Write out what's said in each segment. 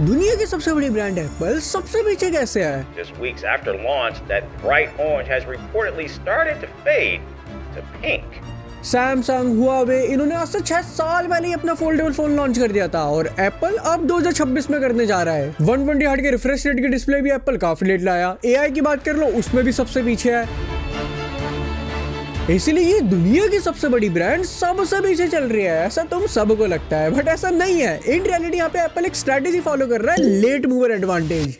दुनिया की सबसे बड़ी ब्रांड एप्पल सबसे पीछे कैसे है? Just weeks after launch, that bright orange has reportedly started to fade to pink. Samsung, Huawei इन्होंने आज से 6 साल पहले ही अपना फोल्डेबल फोन लॉन्च कर दिया था और एप्पल अब 2026 में करने जा रहा है। 120 हर्ट्ज के रिफ्रेश रेट की डिस्प्ले भी एप्पल काफी लेट लाया। एआई की बात कर लो, उसमें भी सबसे पीछे है। इसीलिए ये दुनिया की सबसे बड़ी ब्रांड सबसे पीछे चल रही है, ऐसा तुम सबको लगता है, बट ऐसा नहीं है। इन रियलिटी यहाँ पे एप्पल एक स्ट्रेटेजी फॉलो कर रहा है, लेट मूवर एडवांटेज,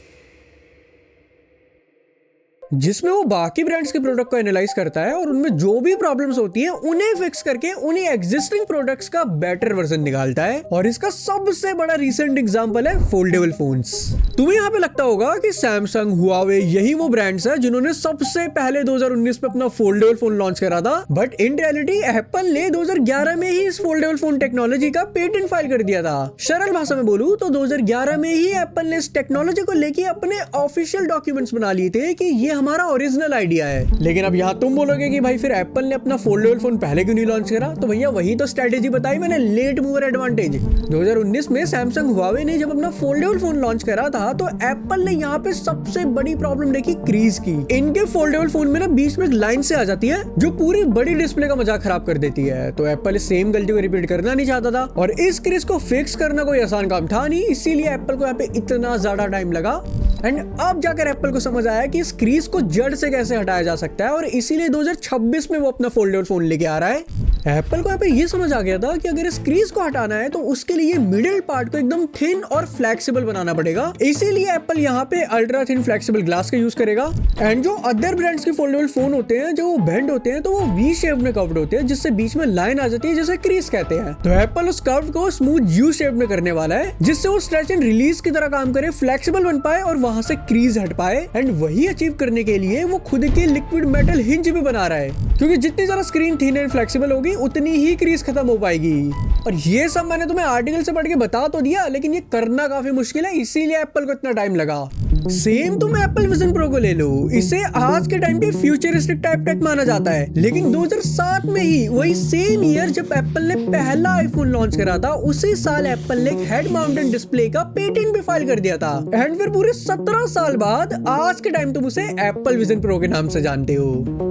जिसमें वो बाकी ब्रांड्स के प्रोडक्ट को एनालाइज करता है और उनमें जो भी प्रॉब्लम्स होती हैं उन्हें फिक्स करके उन्हीं एग्जिस्टिंग प्रोडक्ट्स का बेटर वर्जन निकालता है। और इसका सबसे बड़ा रिसेंट एग्जांपल है फोल्डेबल फोन्स। तुम्हें यहाँ पे लगता होगा कि सैमसंग, हुआवे यही वो ब्रांड्स है जिन्होंने सबसे पहले 2019 में अपना फोल्डेबल फोन लॉन्च करा था, बट इन रियलिटी एप्पल ने 2011 में ही इस फोल्डेबल फोन टेक्नोलॉजी का पेटेंट फाइल कर दिया था। सरल भाषा में बोलूं तो 2011 में ही एप्पल ने इस टेक्नोलॉजी को लेके अपने ऑफिशियल डॉक्यूमेंट्स बना लिए थे कि ये हमारा ओरिजिनल आइडिया है। लेकिन अब यहाँ तुम बोलोगे कि भाई फिर एप्पल ने अपना फोल्डेबल फोन पहले क्यों नहीं लॉन्च करा? तो भैया वही तो स्ट्रेटेजी बताई मैंने, लेट मूवर एडवांटेज। 2019 में सैमसंग, हुआवे ने जब अपना फोल्डेबल फोन लॉन्च करा था तो एप्पल ने यहाँ पे सबसे बड़ी प्रॉब्लम देखी क्रीज की। इनके फोल्डेबल फोन में ना बीच में एक लाइन से आ जाती है जो पूरी बड़ी डिस्प्ले का मजाक खराब कर देती है। तो एप्पल इस सेम गलती को रिपीट करना नहीं चाहता था और इस क्रीज को फिक्स करना कोई आसान काम था नहीं, इसीलिए एप्पल को यहाँ पे इतना ज्यादा टाइम लगा। एंड अब जाकर एप्पल को समझ आया कि इस क्रीज को जड़ से कैसे हटाया जा सकता है और इसीलिए 2026 में वो अपना फोल्डेबल फोन लेके आ रहा है। एप्पल को यहाँ पे ये समझ आ गया था कि अगर इस क्रीज को हटाना है तो उसके लिए मिडिल पार्ट को एकदम थिन और फ्लेक्सिबल बनाना पड़ेगा। इसीलिए एप्पल यहाँ पे अल्ट्रा थिन फ्लेक्सिबल ग्लास का यूज करेगा। एंड जो अदर ब्रांड्स के फोल्डेबल फोन होते हैं जो बेंड होते हैं तो वो वी शेप में कर्व्ड होते हैं, जिससे बीच में लाइन आ जाती है जिसे क्रीज कहते हैं। तो एप्पल उस कर्व को स्मूथ यू शेप में करने वाला है जिससे वो स्ट्रेच एंड रिलीज की तरह काम करे, फ्लेक्सिबल बन पाए और वहां से क्रीज हट पाए। एंड वही अचीव करने के लिए वो खुद के लिक्विड मेटल हिंज भी बना रहा है, क्योंकि जितनी ज्यादा स्क्रीन थिन एंड फ्लेक्सिबल होगी उतनी ही क्रीज खत्म हो पाएगी। और ये सब मैंने तुम्हें आर्टिकल से पढ़ के बता तो दिया, लेकिन ये करना काफी मुश्किल है, इसीलिए एप्पल को इतना टाइम लगा। सेम तुम एप्पल विजन प्रो को ले लो, इसे आज के टाइम पे फ्यूचरिस्टिक टाइप टेक माना जाता है, लेकिन 2007 में ही वही सेम ईयर जब एप्पल ने पहला आईफोन लॉन्च करा था, उसी साल एप्पल ने एक हेड माउंटेड डिस्प्ले का पेटेंट भी फाइल कर दिया था। एंड फिर पूरे 17 साल बाद आज के टाइम तुम उसे एप्पल विजन प्रो के नाम से जानते हो।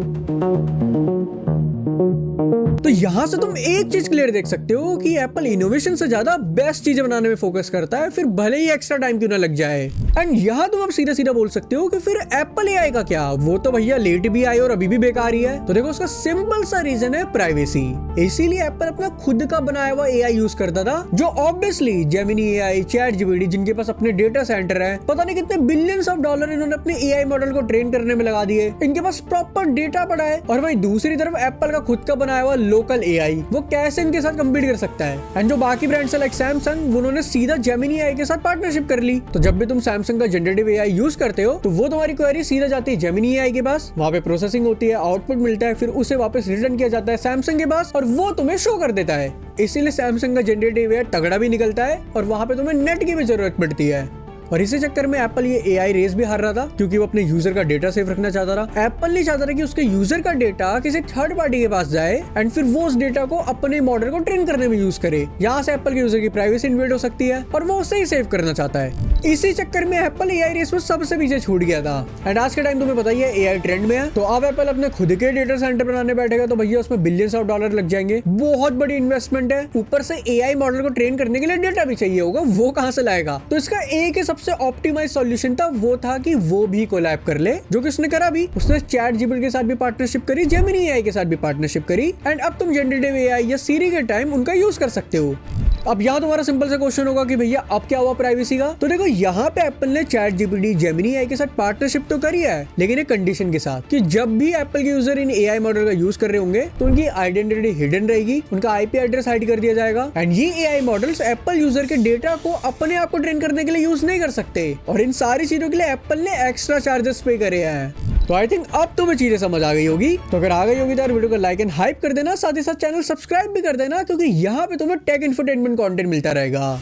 तो यहाँ से तुम एक चीज क्लियर देख सकते हो कि एप्पल इनोवेशन से ज्यादा बेस्ट चीजें बनाने में फोकस करता है, फिर भले ही एक्स्ट्रा टाइम क्यों ना लग जाए। एंड यहाँ तुम अब सीधा सीधा बोल सकते हो कि फिर एप्पल एआई का क्या, वो तो भैया लेट भी आई और अभी भी बेकार ही है। तो देखो उसका सिंपल सा रीजन है प्राइवेसी। इसीलिए एप्पल अपना खुद का बनाया हुआ एआई यूज करता था, जो obviously Gemini AI, chat GPT, जिनके पास अपने डेटा सेंटर है, पता नहीं कितने बिलियंस ऑफ डॉलर इन्होंने अपने एआई मॉडल को ट्रेन करने में लगा दिए, इनके पास प्रॉपर डेटा पड़ा है। और वहीं दूसरी तरफ एप्पल का खुद का बनाया हुआ लोकल एआई, वो कैसे इनके साथ कंपीट कर सकता है। एंड जो बाकी ब्रांड्स है लाइक सैमसंग, उन्होंने सीधा जेमिनी एआई के साथ पार्टनरशिप कर ली। तो जब भी तुम सैमसंग का जनरेटिव एआई यूज करते हो तो वो तुम्हारी क्वेरी सीधा जाती है जेमिनी एआई के पास, वहां पे प्रोसेसिंग होती है, आउटपुट मिलता है, फिर उसे वापस रिटर्न किया जाता है सैमसंग के पास और वो तुम्हें शो कर देता है। इसीलिए सैमसंग का जनरेटिव एआई तगड़ा भी निकलता है और वहां पे तुम्हें नेट की भी जरूरत पड़ती है। और इसी चक्कर में एप्पल ये एआई रेस भी हार रहा था, क्योंकि वो अपने यूजर का डेटा सेफ रखना चाहता था। एप्पल नहीं चाहता था कि उसके यूजर का डेटा किसी थर्ड पार्टी के पास जाए एंड फिर वो उस डेटा को अपने मॉडल को ट्रेन करने में यूज करे। यहाँ से एप्पल के यूजर की प्राइवेसी इन्वेड हो सकती है और वो उसे ही सेव करना चाहता है। इसी चक्कर में एप्पल एआई रेस में सबसे पीछे छूट गया था। एंड आज के टाइम तुम्हें पता ही है एआई ट्रेंड में है, तो अब एप्पल अपने खुद के डेटा सेंटर बनाने बैठेगा तो भैया उसमें बिलियंस ऑफ डॉलर लग जाएंगे, बहुत बड़ी इन्वेस्टमेंट है। ऊपर से एआई मॉडल को ट्रेन करने के लिए डेटा भी चाहिए होगा, वो कहां से लाएगा? तो इसका एक ही सबसे ऑप्टिमाइज सॉल्यूशन था, वो था कि वो भी कोलैब कर ले, जो कि उसने करा भी। उसने चैट जीपीटी के साथ भी पार्टनरशिप करी, जेमिनी एआई के साथ भी पार्टनरशिप करी एंड अब तुम जनरेटिव एआई या सीरी के टाइम उनका यूज कर सकते हो। अब यहाँ तुम्हारा सिंपल सा क्वेश्चन होगा कि भैया अब क्या हुआ प्राइवेसी का? तो देखो यहाँ पे एप्पल ने चैट जीपीटी, जेमिनी एआई के साथ पार्टनरशिप तो करी है, लेकिन एक कंडीशन के साथ कि जब भी एप्पल के यूजर इन एआई मॉडल का यूज कर रहे होंगे तो उनकी आइडेंटिटी हिडन रहेगी, उनका आईपी एड्रेस हाइड कर दिया जाएगा एंड ये एआई मॉडल्स एप्पल यूजर के डेटा को अपने आप को ट्रेन करने के लिए यूज नहीं कर सकते। और इन सारी चीजों के लिए एप्पल ने एक्स्ट्रा चार्जेस पे करे हैं। तो आई थिंक अब तुम्हें चीजें समझ आ गई होगी। तो अगर आ गई होगी तो यार वीडियो को लाइक एंड हाइप कर देना, साथ ही साथ चैनल सब्सक्राइब भी कर देना, क्योंकि यहाँ पे तुम्हें टेक इंफोटेनमेंट कंटेंट मिलता रहेगा।